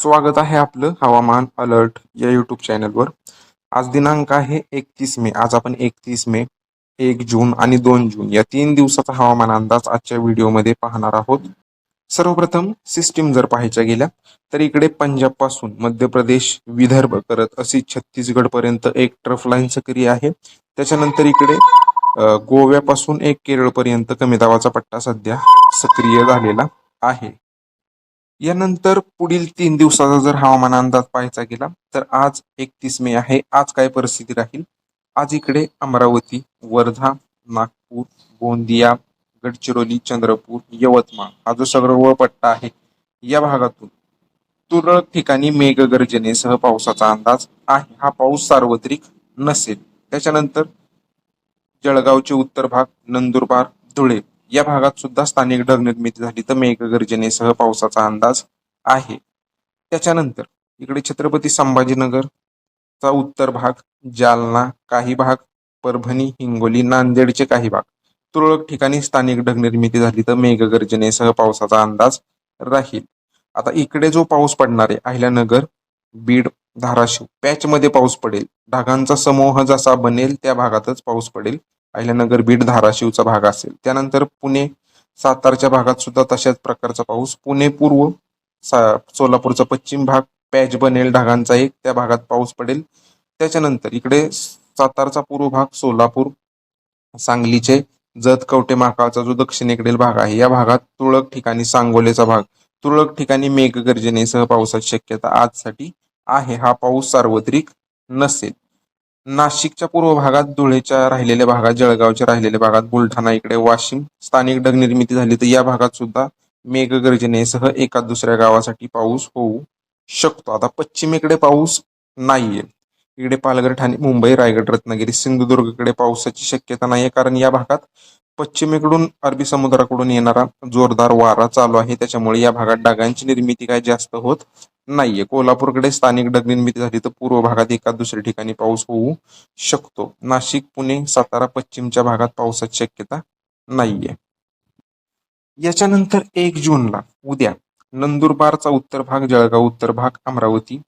स्वागत आहे आपलं हवामान अलर्ट या यूट्यूब चॅनलवर। आज दिनांक आहे 31 मे। आज आपण 31 मे, 1 जून आणि 2 जून या 3 दिवसाचा हवामान अंदाज आजच्या व्हिडिओमध्ये पाहणार आहोत। सर्वप्रथम सिस्टीम जर पाहायच्या गेल्या तर इकडे पंजाब पासून मध्य प्रदेश, विदर्भ करत अशी छत्तीसगड पर्यंत एक ट्रफ लाईन सक्रिय आहे। त्याच्यानंतर इकडे गोव्यापासून एक केरळ पर्यंत कमी दाबाचा पट्टा सध्या सक्रिय झालेला आहे। यानंतर पुढील 3 दिवसाचा जर हवामान अंदाज पाहायचा गेला तर आज 31 मे आहे। आज काय परिस्थिती राहील? आज इकडे अमरावती, वर्धा, नागपूर, गोंदिया, गडचिरोली, चंद्रपूर, यवतमाळ हा जो सर्व पट्टा आहे या भागातून तुरळक ठिकाणी मेघगर्जनेसह पावसाचा अंदाज आहे। हा पाऊस सार्वत्रिक नसेल। त्याच्यानंतर जळगावचे उत्तर भाग, नंदुरबार, धुळे या भागात सुद्धा स्थानिक ढग निर्मिती झाली तर मेघगर्जनेसह पावसाचा अंदाज आहे। त्याच्यानंतर इकडे छत्रपती संभाजीनगरचा उत्तर भाग, जालना काही भाग, परभणी, हिंगोली, नांदेडचे काही भाग तुरळक ठिकाणी स्थानिक ढग निर्मिती झाली तर मेघगर्जनेसह पावसाचा अंदाज राहील। आता इकडे जो पाऊस पडणार आहे अहिल्यानगर, बीड, धाराशिव पॅच मध्ये पाऊस पडेल। ढगांचा समूह जसा बनेल त्या भागातच पाऊस पडेल। अहिल्यानगर, बीड, धाराशिवचा भाग असेल। त्यानंतर पुणे, सातारच्या भागात सुद्धा तशाच प्रकारचा पाऊस। पुणे पूर्व, सोलापूरचा पश्चिम भाग पॅच बनेल ढगांचा एक, त्या भागात पाऊस पडेल। त्याच्यानंतर इकडे सातारचा पूर्व भाग, सोलापूर, सांगलीचे जत, कवठे महांकाळचा जो दक्षिणेकडील भाग आहे या भागात तुरळक ठिकाणी, सांगोलेचा भाग तुरळक ठिकाणी मेघगर्जनेसह पावसाची शक्यता आजसाठी आहे। हा पाऊस सार्वत्रिक नसेल। नाशिकच्या पूर्व भागात, धुळेच्या राहिलेल्या भागात, जळगावच्या राहिलेल्या भागात, बुलढाणा इकडे वाशिम स्थानिक ढग निर्मिती झाली तर या भागात सुद्धा मेघगर्जनेसह एका दुसऱ्या गावासाठी पाऊस होऊ शकतो। आता पश्चिमेकडे पाऊस नाहीये। इकडे पालघर, ठाणे, मुंबई, रायगड, रत्नागिरी, सिंधुदुर्गकडे पावसाची शक्यता नाहीये, कारण या भागात पश्चिमेकडून अरबी समुद्राकडून येणारा जोरदार वारा चालू आहे। त्याच्यामुळे या भागात ढगांची निर्मिती काय जास्त होत नाहीये। कोल्हापूरकडे स्थानिक ढग निर्मिती झाली तर पूर्व भागात एका दुसऱ्या ठिकाणी पाऊस होऊ शकतो। नाशिक, पुणे, सातारा पश्चिमच्या भागात पावसाची शक्यता नाहीये। याच्यानंतर 1 जूनला उद्या नंदुरबारचा उत्तर भाग, जळगाव उत्तर भाग, अमरावती,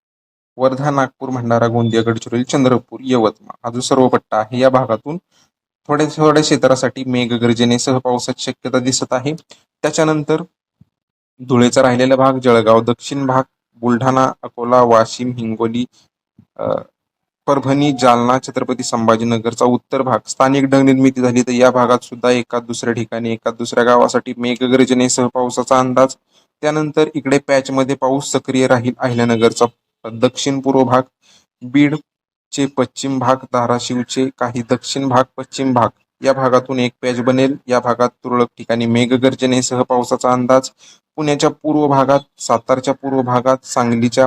वर्धा, नागपूर, भंडारा, गोंदिया, गडचिरोली, चंद्रपूर, यवतमाळ हा जो सर्व पट्टा आहे या भागातून थोड्या थोड्या क्षेत्रासाठी मेघगर्जनेसह पावसाची शक्यता दिसत आहे। त्याच्यानंतर धुळेचा राहिलेला भाग, जळगाव दक्षिण भाग, बुलढाणा, अकोला, वाशिम, हिंगोली, परभणी, जालना, छत्रपती संभाजीनगरचा उत्तर भाग स्थानिक ढग निर्मिती झाली तर या भागात सुद्धा एका दुसऱ्या ठिकाणी, एका दुसऱ्या गावासाठी मेघगर्जनेसह पावसाचा अंदाज। त्यानंतर इकडे पॅच मध्ये पाऊस सक्रिय राहील। अहिल्यानगरचा दक्षिण पूर्व भाग, बीडचे पश्चिम भाग, धाराशिवचे काही दक्षिण भाग, पश्चिम भाग या भागातून एक पॅच बनेल। या भागात तुरळक ठिकाणी मेघगर्जनेसह पावसाचा अंदाज। पुण्याच्या पूर्व भागात, सातारच्या पूर्व भागात, सांगलीच्या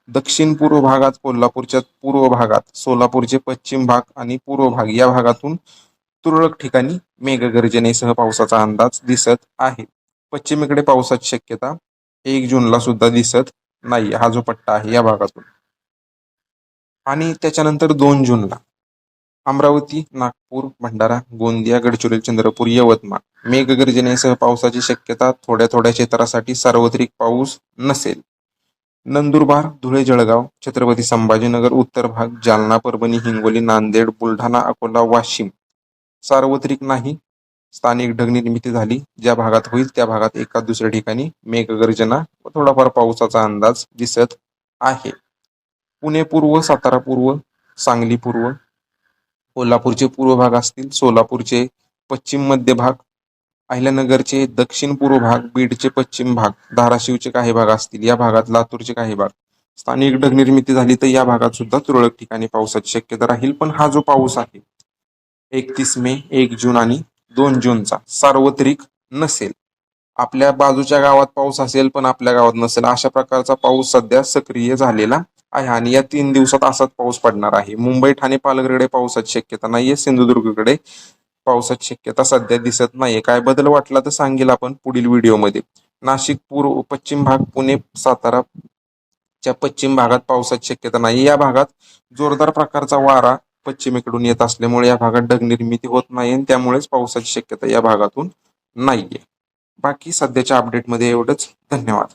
दक्षिण पूर्व भागात, कोल्हापूरच्या पूर्व भागात, सोलापूरचे पश्चिम भाग आणि पूर्व भाग या भागातून तुरळक ठिकाणी मेघगर्जनेसह पावसाचा अंदाज दिसत आहे। पश्चिमेकडे पावसाची शक्यता 1 जूनला सुद्धा दिसत नाही, हा जो पट्टा आहे या भागातून। आणि त्याच्यानंतर 2 जूनला अमरावती, नागपूर, भंडारा, गोंदिया, गडचिरोली, चंद्रपूर, यवतमाळ मेघगर्जनेसह पावसाची शक्यता थोड्या थोड्या क्षेत्रासाठी, सार्वत्रिक पाऊस नसेल। नंदुरबार, धुळे, जळगाव, छत्रपती संभाजीनगर उत्तर भाग, जालना, परभणी, हिंगोली, नांदेड, बुलढाणा, अकोला, वाशिम सार्वत्रिक नाही, स्थानिक ढग निर्मिती झाली ज्या भागात होईल त्या भागात एका दुसऱ्या ठिकाणी मेघगर्जना व थोडाफार पावसाचा अंदाज दिसत आहे। पुणे पूर्व, सातारा पूर्व, सांगली पूर्व, कोल्हापूरचे पूर्व भाग असतील, सोलापूरचे पश्चिम मध्य भाग, अहिल्यानगरचे दक्षिण पूर्व भाग, बीडचे पश्चिम भाग, धाराशिवचे काही भाग असतील, या भागात लातूरचे काही भाग स्थानिक ढग निर्मिती झाली तर या भागात सुद्धा तुरळक ठिकाणी पावसाची शक्यता राहील। पण हा जो पाऊस आहे 31 मे, 1 जून आणि 2 जूनचा सार्वत्रिक नसेल। आपल्या बाजूच्या गावात पाऊस असेल पण आपल्या गावात नसेल, अशा प्रकारचा पाऊस सध्या सक्रिय झालेला आहे। आणि या 3 दिवसात असाच पाऊस पडणार आहे। मुंबई, ठाणे, पालघरकडे पावसाची शक्यता नाहीये। सिंधुदुर्गकडे पावसाची शक्यता सध्या दिसत नाहीये। काय बदल वाटला तर सांगेल आपण पुढील व्हिडिओमध्ये। नाशिक पूर्व, पश्चिम भाग, पुणे, साताराच्या पश्चिम भागात पावसाची शक्यता नाही। या भागात जोरदार प्रकारचा वारा पश्चिमेकडून येत असल्यामुळे या भागात ढग निर्मिती होत नाही, त्यामुळेच पावसाची शक्यता या भागातून नाहीये। बाकी सध्याच्या अपडेटमध्ये एवढंच। धन्यवाद।